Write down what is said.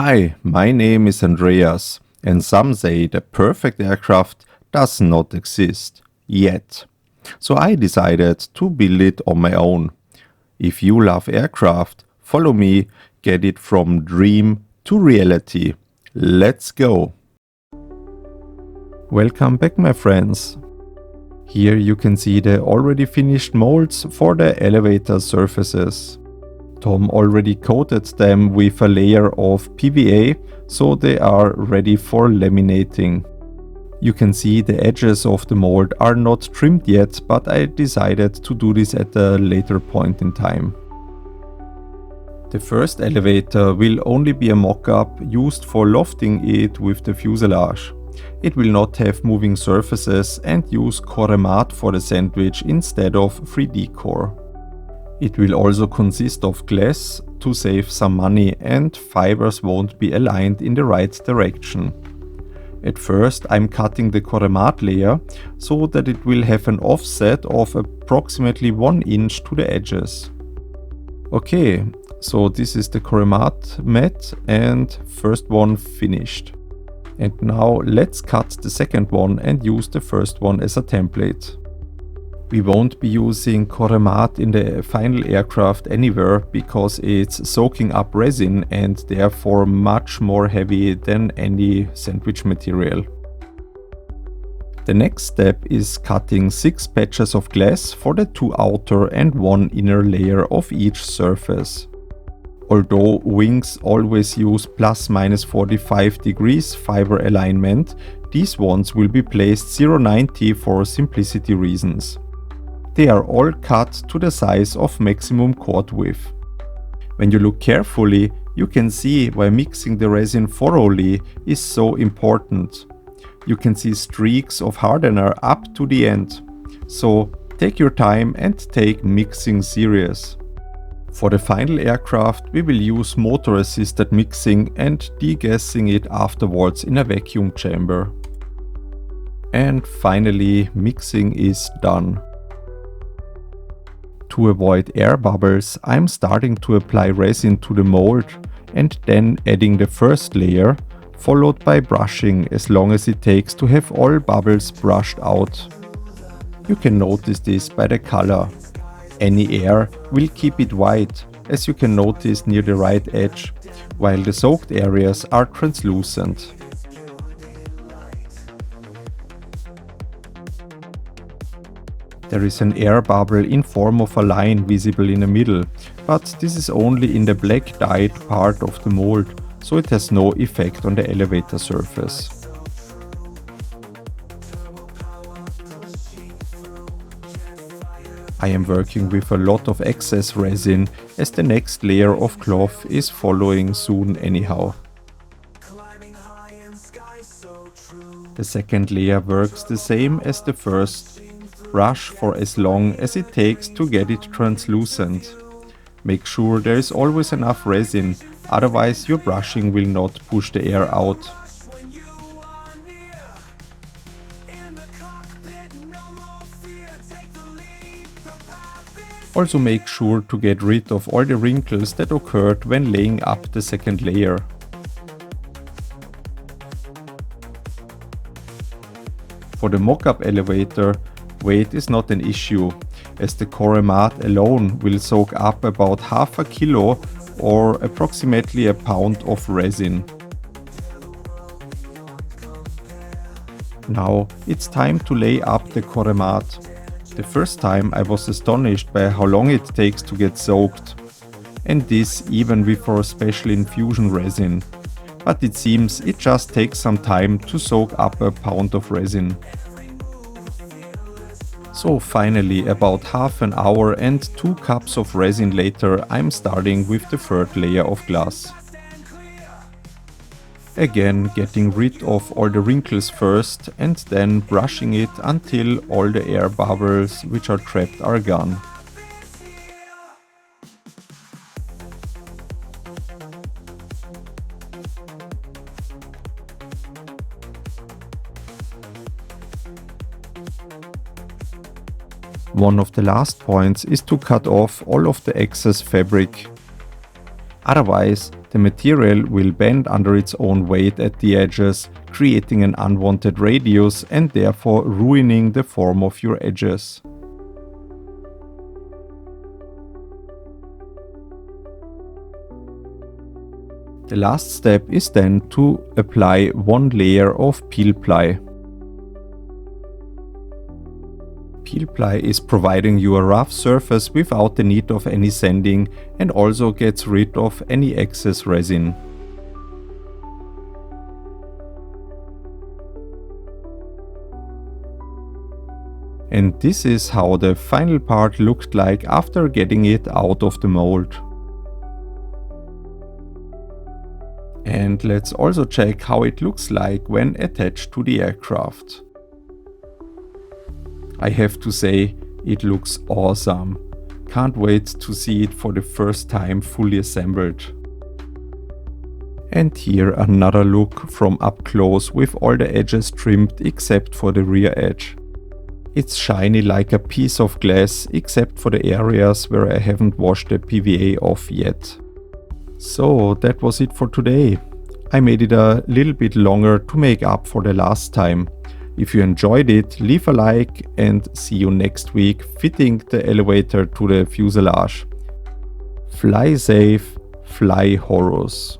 Hi, my name is Andreas, and some say the perfect aircraft does not exist yet. So I decided to build it on my own. If you love aircraft, follow me, get it from dream to reality. Let's go! Welcome back, my friends. Here you can see the already finished molds for the elevator surfaces. Tom already coated them with a layer of PVA, so they are ready for laminating. You can see the edges of the mold are not trimmed yet, but I decided to do this at a later point in time. The first elevator will only be a mock-up used for lofting it with the fuselage. It will not have moving surfaces and use core mat for the sandwich instead of 3D core. It will also consist of glass to save some money, and fibers won't be aligned in the right direction. At first I'm cutting the core mat layer so that it will have an offset of approximately 1 inch to the edges. Okay, so this is the core mat and first one finished. And now let's cut the second one and use the first one as a template. We won't be using core mat in the final aircraft anywhere because it's soaking up resin and therefore much more heavy than any sandwich material. The next step is cutting 6 patches of glass for the 2 outer and 1 inner layer of each surface. Although wings always use ± 45 degrees fiber alignment, these ones will be placed 0.90 for simplicity reasons. They are all cut to the size of maximum chord width. When you look carefully, you can see why mixing the resin thoroughly is so important. You can see streaks of hardener up to the end. So take your time and take mixing serious. For the final aircraft, we will use motor-assisted mixing and degassing it afterwards in a vacuum chamber. And finally, mixing is done. To avoid air bubbles, I'm starting to apply resin to the mold and then adding the first layer, followed by brushing as long as it takes to have all bubbles brushed out. You can notice this by the color. Any air will keep it white, as you can notice near the right edge, while the soaked areas are translucent. There is an air bubble in form of a line visible in the middle, but this is only in the black dyed part of the mold, so it has no effect on the elevator surface. I am working with a lot of excess resin, as the next layer of cloth is following soon anyhow. The second layer works the same as the first. Brush for as long as it takes to get it translucent. Make sure there is always enough resin, otherwise your brushing will not push the air out. Also make sure to get rid of all the wrinkles that occurred when laying up the second layer. For the mock-up elevator, weight is not an issue, as the core mat alone will soak up about half a kilo or approximately a pound of resin. Now it's time to lay up the core mat. The first time I was astonished by how long it takes to get soaked, and this even with our special infusion resin. But it seems it just takes some time to soak up a pound of resin. So finally, about half an hour and 2 cups of resin later, I'm starting with the third layer of glass. Again, getting rid of all the wrinkles first and then brushing it until all the air bubbles which are trapped are gone. One of the last points is to cut off all of the excess fabric. Otherwise, The material will bend under its own weight at the edges, creating an unwanted radius and therefore ruining the form of your edges. The last step is then to apply one layer of peel ply. Peel ply is providing you a rough surface without the need of any sanding and also gets rid of any excess resin. And this is how the final part looked like after getting it out of the mold. And let's also check how it looks like when attached to the aircraft. I have to say, it looks awesome. Can't wait to see it for the first time fully assembled. And here another look from up close with all the edges trimmed except for the rear edge. It's shiny like a piece of glass except for the areas where I haven't washed the PVA off yet. So that was it for today. I made it a little bit longer to make up for the last time. If you enjoyed it, leave a like and see you next week fitting the elevator to the fuselage. Fly safe, fly Horus.